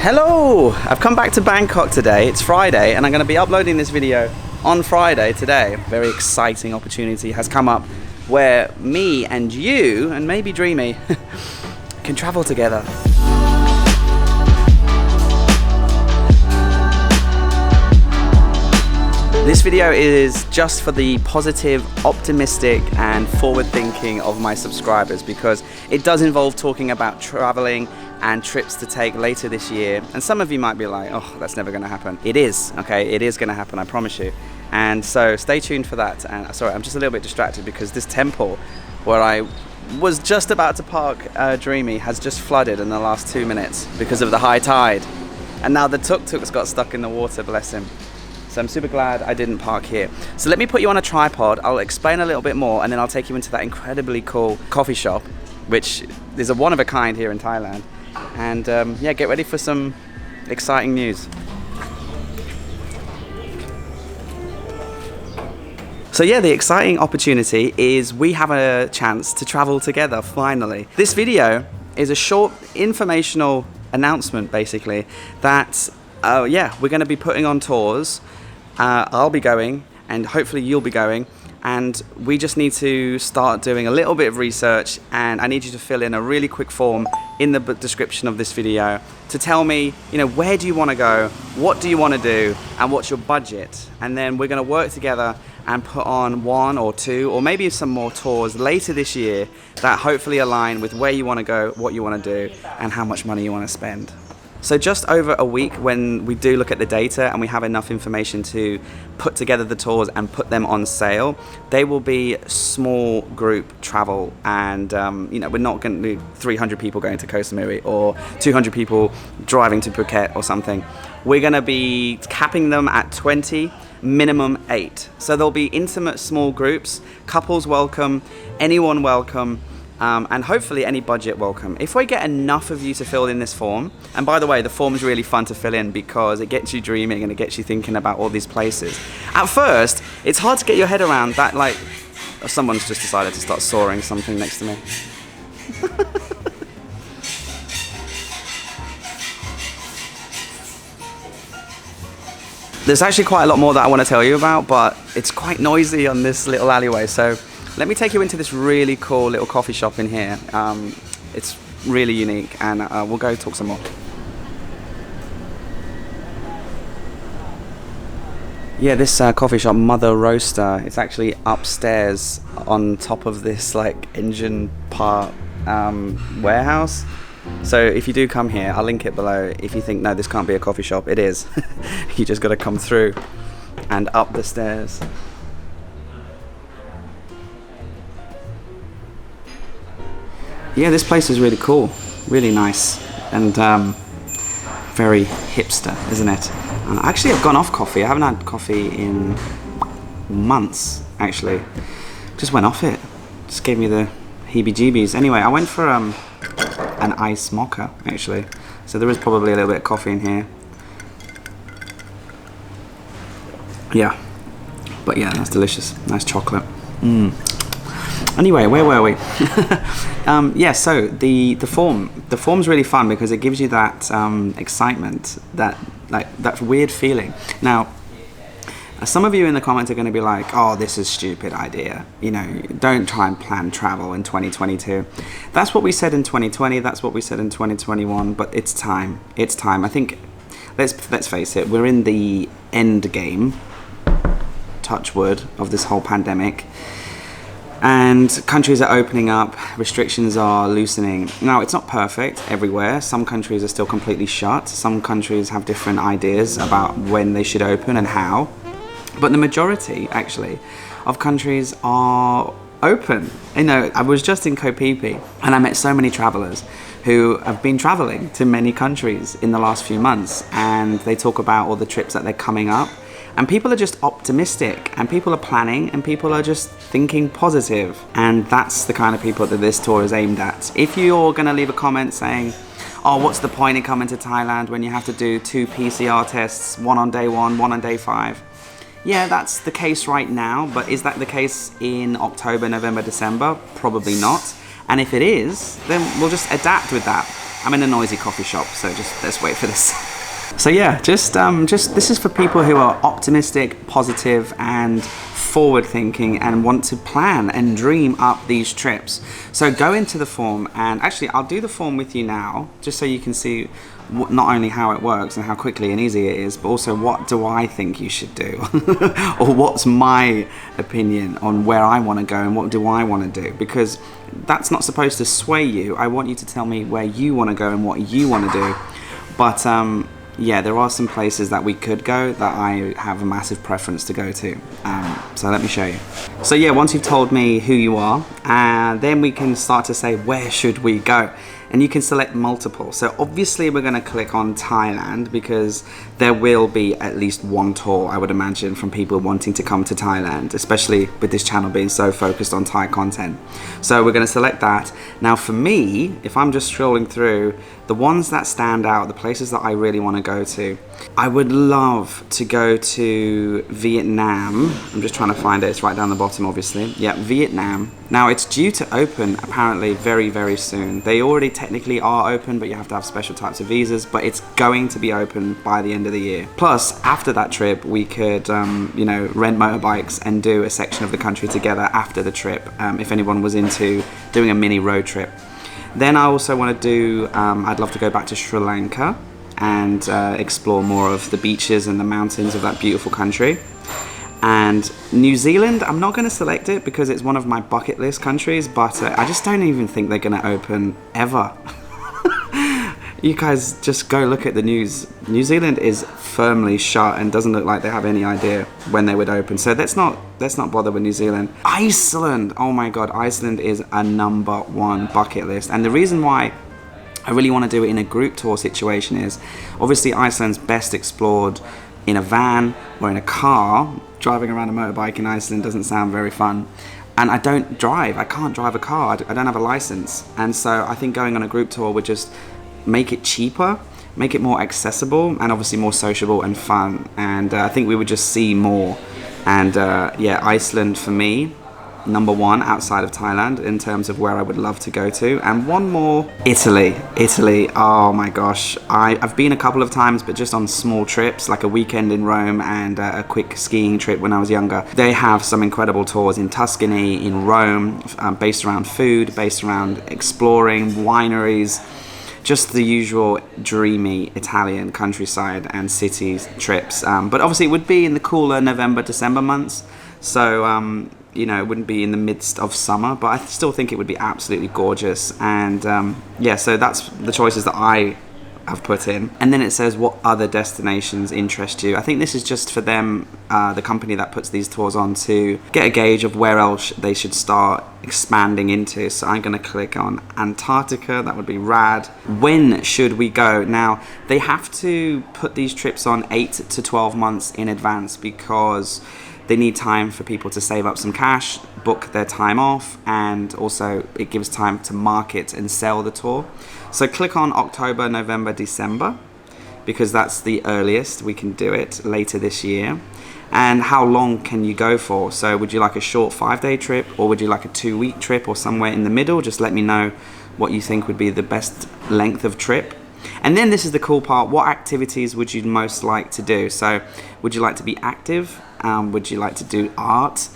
Hello! I've come back to Bangkok today. It's Friday and I'm going to be uploading this video on Friday today. A very exciting opportunity has come up where me and you, and maybe Dreamy, can travel together. This video is just for the positive, optimistic and forward thinking of my subscribers, because it does involve talking about traveling and trips to take later this year. And some of you might be like, oh, that's never going to happen. It is, okay? It is going to happen, I promise you. And so stay tuned for that. And sorry, I'm just a little bit distracted because this temple where I was just about to park Dreamy has just flooded in the last 2 minutes because of the high tide. And now the tuk-tuk's got stuck in the water, bless him. So I'm super glad I didn't park here. So let me put you on a tripod. I'll explain a little bit more and then I'll take you into that incredibly cool coffee shop, which is a one of a kind here in Thailand. And yeah, get ready for some exciting news. So yeah, the exciting opportunity is we have a chance to travel together finally. This video is a short informational announcement basically that yeah, we're going to be putting on tours. I'll be going and hopefully you'll be going, and we just need to start doing a little bit of research, and I need you to fill in a really quick form in the description of this video to tell me, you know, where do you want to go, what do you want to do, and what's your budget. And then we're going to work together and put on 1 or 2 or maybe some more tours later this year that hopefully align with where you want to go, what you want to do, and how much money you want to spend. So just over a week, when we do look at the data and we have enough information to put together the tours and put them on sale, they will be small group travel, and you know, we're not going to do 300 people going to Koh Samui or 200 people driving to Phuket or something. We're going to be capping them at 20, minimum 8. So there'll be intimate small groups, couples welcome, anyone welcome. And hopefully any budget welcome. If we get enough of you to fill in this form, and by the way, the form's really fun to fill in because it gets you dreaming and it gets you thinking about all these places. At first, it's hard to get your head around that, like, someone's just decided to start sawing something next to me. There's actually quite a lot more that I want to tell you about, but it's quite noisy on this little alleyway, so let me take you into this really cool little coffee shop in here. It's really unique, and we'll go talk some more. Yeah, this coffee shop, Mother Roaster, it's actually upstairs on top of this like engine part warehouse. So if you do come here, I'll link it below. If you think, no, this can't be a coffee shop, it is. You just got to come through and up the stairs. Yeah, this place is really cool, really nice, and very hipster, isn't it? Actually, I've gone off coffee. I haven't had coffee in months, actually. Just went off it. Just gave me the heebie-jeebies. Anyway, I went for an ice mocha, actually. So there is probably a little bit of coffee in here. Yeah, but yeah, that's delicious. Nice chocolate. Anyway, where were we? Yeah, so the form's really fun because it gives you that excitement, that weird feeling. Now, some of you in the comments are going to be like, oh, this is a stupid idea. You know, don't try and plan travel in 2022. That's what we said in 2020. That's what we said in 2021. But it's time. It's time. I think, let's face it, we're in the end game, touch wood, of this whole pandemic. And countries are opening up, restrictions are loosening. Now, it's not perfect everywhere. Some countries are still completely shut. Some countries have different ideas about when they should open and how. But the majority, actually, of countries are open. You know, I was just in Koh Phi Phi and I met so many travelers who have been traveling to many countries in the last few months, and they talk about all the trips that they're coming up. And people are just optimistic, and people are planning, and people are just thinking positive. And that's the kind of people that this tour is aimed at. If you're going to leave a comment saying, oh, what's the point in coming to Thailand when you have to do 2 PCR tests, one on day 1, one on day 5? Yeah, that's the case right now, but is that the case in October, November, December? Probably not. And if it is, then we'll just adapt with that. I'm in a noisy coffee shop, so just let's wait for this. So yeah, just this is for people who are optimistic, positive, and forward-thinking and want to plan and dream up these trips. So go into the form, and actually I'll do the form with you now, just so you can see not only how it works and how quickly and easy it is, but also what do I think you should do, or what's my opinion on where I want to go and what do I want to do, because that's not supposed to sway you. I want you to tell me where you want to go and what you want to do. But yeah, there are some places that we could go that I have a massive preference to go to. So let me show you. So yeah, once you've told me who you are, then we can start to say, where should we go? And you can select multiple. So obviously we're going to click on Thailand because there will be at least one tour, I would imagine, from people wanting to come to Thailand, especially with this channel being so focused on Thai content. So we're going to select that. Now for me, if I'm just scrolling through, the ones that stand out, the places that I really want to go to, I would love to go to Vietnam. I'm just trying to find it. It's right down the bottom, obviously. Yeah, Vietnam. Now it's due to open apparently very, very soon. They already technically are open, but you have to have special types of visas, but it's going to be open by the end of the year. Plus, after that trip, we could, you know, rent motorbikes and do a section of the country together after the trip, if anyone was into doing a mini road trip. Then I also want to do, I'd love to go back to Sri Lanka and explore more of the beaches and the mountains of that beautiful country. And New Zealand, I'm not going to select it because it's one of my bucket list countries, but I just don't even think they're going to open ever. You guys just go look at the news. New Zealand is firmly shut and doesn't look like they have any idea when they would open. So let's not bother with New Zealand. Iceland, oh my God, Iceland is a #1 bucket list. And the reason why I really want to do it in a group tour situation is, obviously Iceland's best explored in a van or in a car. Driving around a motorbike in Iceland doesn't sound very fun. And I don't drive, I can't drive a car, I don't have a license. And so I think going on a group tour would just make it cheaper, make it more accessible, and obviously more sociable and fun. And I think we would just see more. And yeah, Iceland for me, #1 outside of Thailand in terms of where I would love to go to. And one more, Italy. Italy, oh my gosh. I've been a couple of times, but just on small trips, like a weekend in Rome and a quick skiing trip when I was younger. They have some incredible tours in Tuscany, in Rome, based around food, based around exploring wineries, just the usual dreamy Italian countryside and cities trips. But obviously it would be in the cooler November, December months. So, you know, it wouldn't be in the midst of summer, but I still think it would be absolutely gorgeous. And yeah, so that's the choices that I have put in. And then it says what other destinations interest you. I think this is just for them, the company that puts these tours on, to get a gauge of where else they should start expanding into. So I'm going to click on Antarctica. That would be rad. When should we go? Now, they have to put these trips on 8 to 12 months in advance because they need time for people to save up some cash, book their time off, and also it gives time to market and sell the tour. So click on October, November, December, because that's the earliest we can do it later this year. And how long can you go for? So would you like a short 5-day trip, or would you like a 2-week trip, or somewhere in the middle? Just let me know what you think would be the best length of trip. And then this is the cool part. What activities would you most like to do? So would you like to be active? Would you like to do art?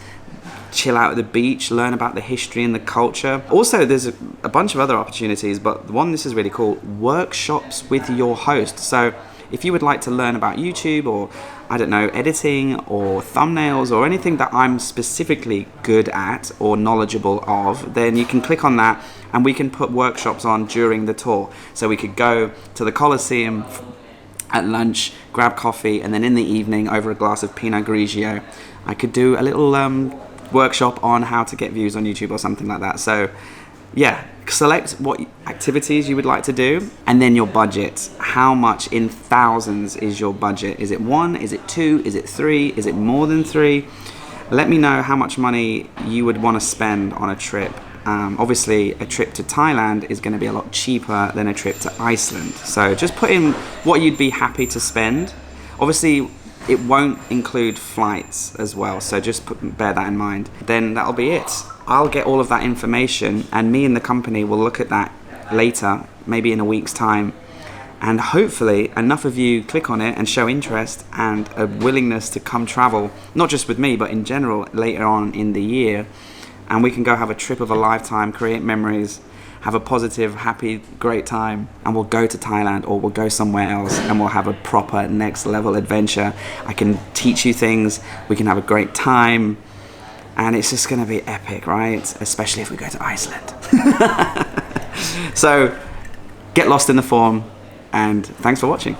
Chill out at the beach, learn about the history and the culture. Also, there's a bunch of other opportunities, but the one, this is really cool, workshops with your host. So if you would like to learn about YouTube, or I don't know, editing or thumbnails or anything that I'm specifically good at or knowledgeable of, then you can click on that and we can put workshops on during the tour. So we could go to the Colosseum at lunch, grab coffee, and then in the evening over a glass of Pinot Grigio, I could do a little workshop on how to get views on YouTube or something like that. So yeah, select what activities you would like to do, and then your budget. How much in thousands is your budget? Is it 1? Is it 2? Is it 3? Is it more than 3? Let me know how much money you would want to spend on a trip. Obviously, a trip to Thailand is going to be a lot cheaper than a trip to Iceland. So just put in what you'd be happy to spend. Obviously, it won't include flights as well, so just bear that in mind. Then that'll be it. I'll get all of that information, and me and the company will look at that later maybe in a week's time. And hopefully enough of you click on it and show interest and a willingness to come travel, not just with me, but in general later on in the year. And we can go have a trip of a lifetime, create memories, have a positive, happy, great time. And we'll go to Thailand or we'll go somewhere else and we'll have a proper next level adventure. I can teach you things. We can have a great time. And it's just going to be epic, right? Especially if we go to Iceland. So get lost in the form. And thanks for watching.